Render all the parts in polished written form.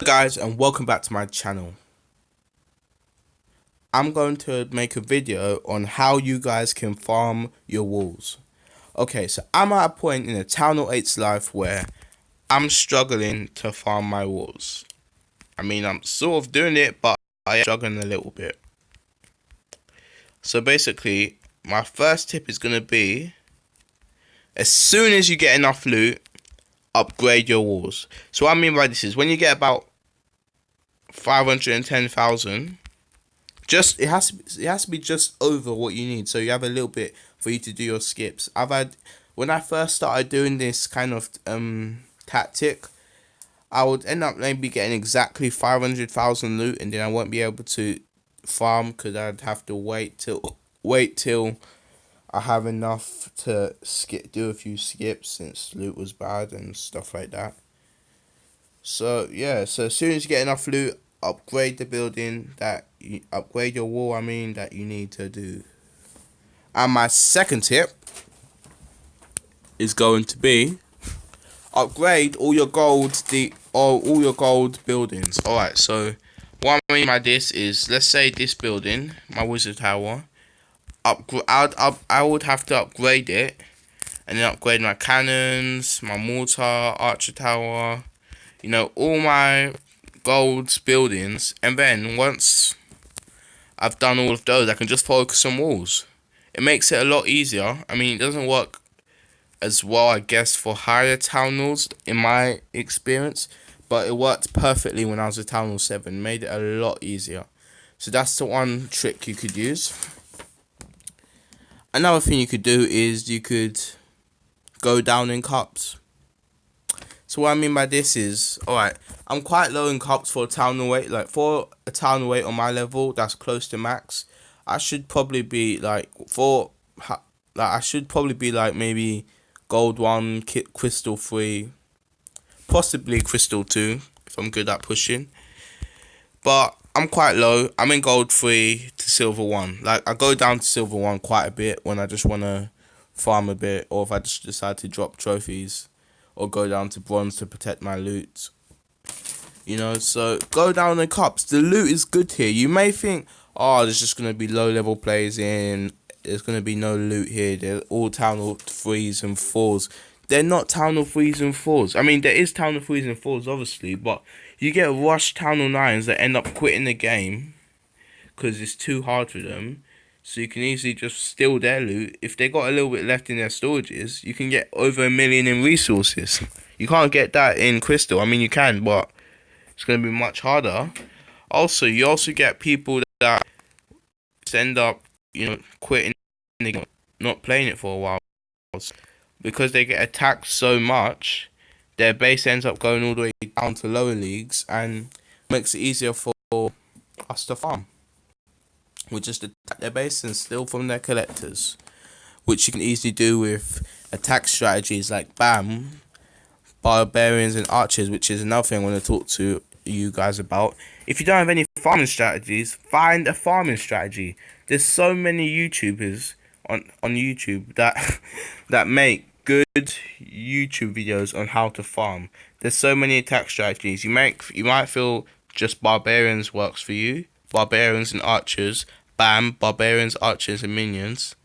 Guys, and welcome back to my channel. I'm going to make a video on how you guys can farm your walls. Okay, so I'm at a point in a Town Hall 8's life where I'm struggling to farm my walls. I mean, I'm sort of doing it, but I am struggling a little bit. So basically, my first tip is going to be, as soon as you get enough loot, upgrade your walls. So what I mean by this is, when you get about 510,000, it has to be just over what you need, so you have a little bit for you to do your skips. When I first started doing this kind of tactic, I would end up maybe getting exactly 500,000 loot, and then I won't be able to farm because I'd have to wait till I have enough to do a few skips, since loot was bad and stuff like that. So yeah, so as soon as you get enough loot, upgrade upgrade your wall, that you need to do. And my second tip is going to be upgrade all your gold buildings. Alright, so what I mean by this is, let's say this building, my wizard tower, I would have to upgrade it, and then upgrade my cannons, my mortar, archer tower, all my gold buildings, and then once I've done all of those, I can just focus on walls. It makes it a lot easier. I mean, it doesn't work as well, I guess, for higher town halls in my experience, but it worked perfectly when I was at Town Hall 7. Made it a lot easier. So that's the one trick you could use. Another thing you could do is you could go down in cups. So what I mean by this is, alright, I'm quite low in cups for a Town Hall 8. Like, for a Town Hall 8 on my level, that's close to max. I should probably be maybe gold 1, crystal 3, possibly crystal 2 if I'm good at pushing. But I'm quite low. I'm in gold 3 to silver 1. Like, I go down to silver 1 quite a bit when I just want to farm a bit, or if I just decide to drop trophies, or go down to bronze to protect my loot. So go down in cups. The loot is good here. You may think, oh, there's just going to be low level players in. There's going to be no loot here. They're all Town Hall 3s and 4s. They're not Town Hall 3s and 4s. I mean, there is Town Hall 3s and 4s, obviously, but you get rushed Town Hall 9s that end up quitting the game because it's too hard for them. So you can easily just steal their loot. If they got a little bit left in their storages, you can get over 1 million in resources. You can't get that in crystal. I mean, you can, but it's going to be much harder. Also, you also get people that end up, quitting the game, not playing it for a while, because they get attacked so much. Their base ends up going all the way down to lower leagues, and makes it easier for us to farm. We just attack their base and steal from their collectors, which you can easily do with attack strategies like BAM, barbarians and archers, which is another thing I want to talk to you guys about. If you don't have any farming strategies, find a farming strategy. There's so many YouTubers on YouTube that make good YouTube videos on how to farm. There's so many attack strategies. You might feel just barbarians works for you. Barbarians and archers, bam, barbarians, archers and minions.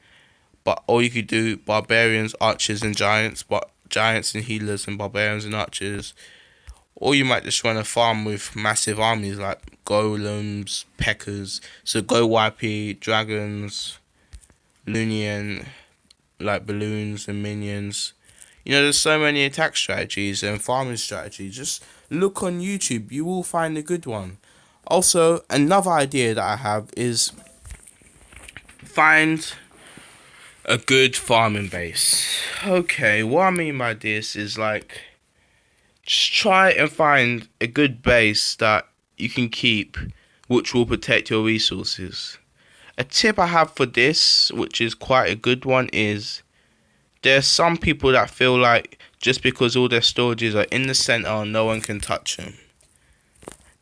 Or you could do barbarians, archers and giants, but giants and healers and barbarians and archers. Or you might just run a farm with massive armies like golems, peckers. So go YP, dragons, Lunian, like balloons and minions. There's so many attack strategies and farming strategies. Just look on YouTube, you will find a good one. Also, another idea that I have is find a good farming base. Okay, what I mean by this is, like, just try and find a good base that you can keep, which will protect your resources. A tip I have for this, which is quite a good one, is there's some people that feel like just because all their storages are in the center, no one can touch them.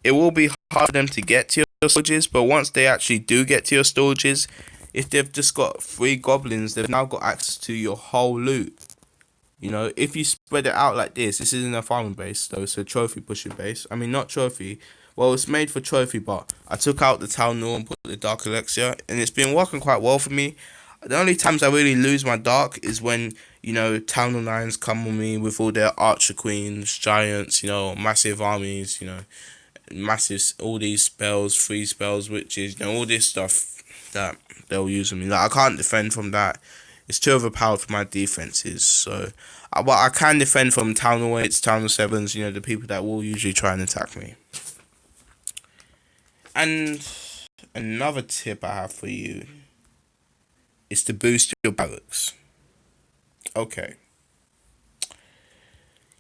It will be hard for them to get to your storages, but once they actually do get to your storages, if they've just got 3 goblins, they've now got access to your whole loot. You know, if you spread it out like this isn't a farming base, though, it's a trophy pushing base. I mean, not trophy. Well, it's made for trophy, but I took out the Town Hall and put the Dark Elixir, and it's been working quite well for me. The only times I really lose my Dark is when, you know, Town Hall 9s come on me with all their Archer Queens, Giants, you know, massive armies, you know, massive, all these spells, free spells, witches, you know, all this stuff that they'll use on me. Like, I can't defend from that. It's too overpowered for my defenses. So, but I can defend from Town Hall 8s, Town Hall 7s, you know, the people that will usually try and attack me. And another tip I have for you is to boost your barracks. Okay.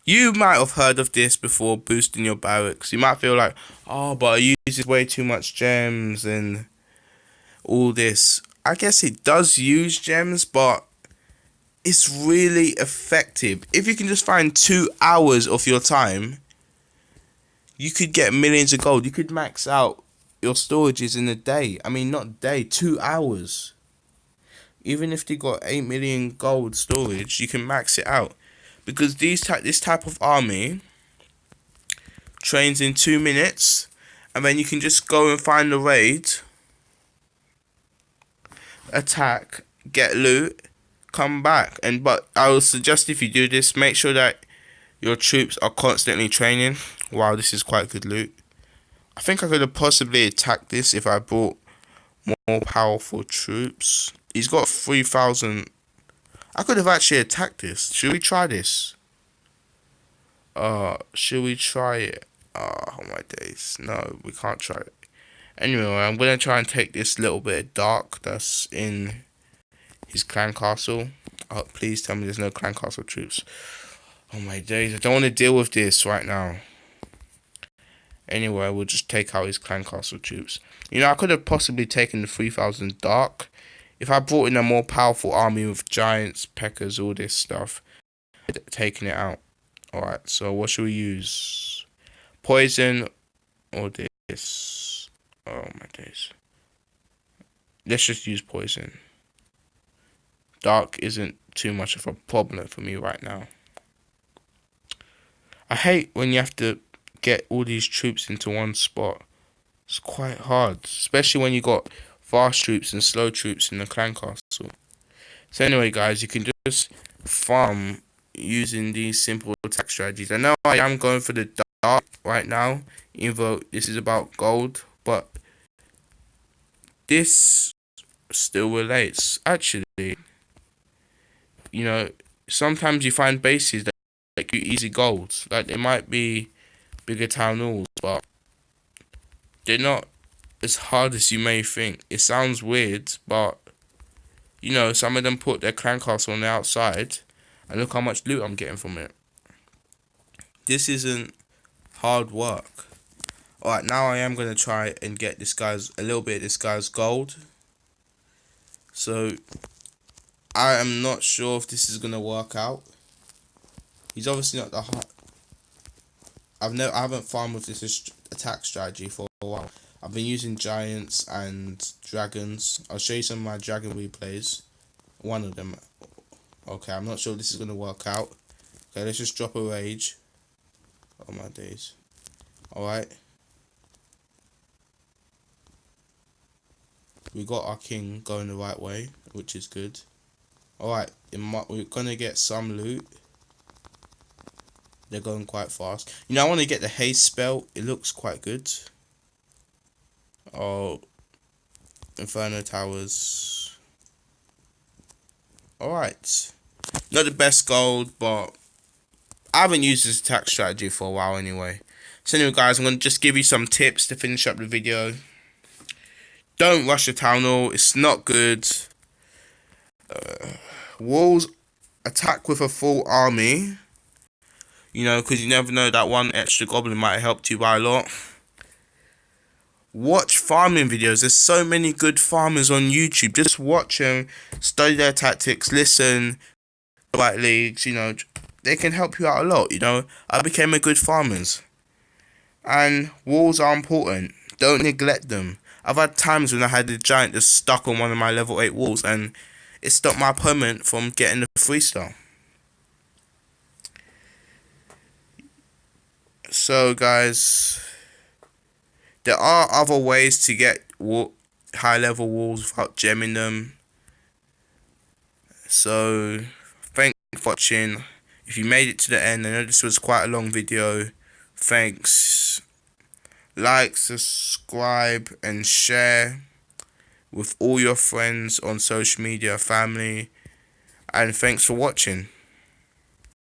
You might have heard of this before, boosting your barracks. You might feel like, oh, but I use way too much gems and all this. I guess it does use gems, but it's really effective. If you can just find 2 hours of your time, you could get millions of gold. You could max out your storages in a day. I mean, not a day, 2 hours. Even if they got 8 million gold storage, you can max it out. Because this type of army trains in 2 minutes, and then you can just go and find the raid, attack, get loot, come back. But I would suggest if you do this, make sure that your troops are constantly training. Wow, this is quite good loot. I think I could have possibly attacked this if I brought more powerful troops. He's got 3,000. I could have actually attacked this. Should we try this? Should we try it? Oh my days. No, we can't try it. Anyway, I'm gonna try and take this little bit of dark that's in his clan castle. Oh, please tell me there's no clan castle troops. Oh my days, I don't want to deal with this right now. Anyway, we'll just take out his clan castle troops. You know, I could have possibly taken the 3,000 dark. If I brought in a more powerful army with giants, peckers, all this stuff, taking it out. Alright, so what should we use? Poison or this? Oh my days. Let's just use poison. Dark isn't too much of a problem for me right now. I hate when you have to get all these troops into one spot. It's quite hard, especially when you got fast troops and slow troops in the clan castle. So anyway, guys, you can just farm using these simple attack strategies. I know I am going for the dark right now, even though this is about gold, but this still relates. Actually, you know, sometimes you find bases that like you easy golds. Like, they might be bigger town halls, but they're not as hard as you may think. It sounds weird, but you know, some of them put their clan castle on the outside, and look how much loot I'm getting from it. This isn't hard work. Alright, now I am going to try and get this guy's, a little bit of this guy's gold. So, I am not sure if this is going to work out. He's obviously not the hard. I haven't farmed with this attack strategy for a while. I've been using giants and dragons. I'll show you some of my dragon replays. One of them. Okay, I'm not sure if this is going to work out. Okay, let's just drop a rage. Oh my days. Alright. We got our king going the right way, which is good. Alright, we're going to get some loot. They're going quite fast. You know, I want to get the haste spell. It looks quite good. Oh, Inferno Towers. Alright. Not the best gold, but I haven't used this attack strategy for a while anyway. So anyway, guys, I'm going to just give you some tips to finish up the video. Don't rush the town hall. It's not good. Walls, attack with a full army. You know, because you never know, that one extra goblin might have helped you by a lot. Watch farming videos. There's so many good farmers on YouTube. Just watch them, study their tactics, listen, right leagues, you know. They can help you out a lot, you know. I became a good farmer. And walls are important. Don't neglect them. I've had times when I had a giant just stuck on one of my level 8 walls, and it stopped my opponent from getting the 3-star. So guys, there are other ways to get high level walls without gemming them. So thanks for watching. If you made it to the end, I know this was quite a long video. Thanks. Like, subscribe and share with all your friends on social media, family, and thanks for watching.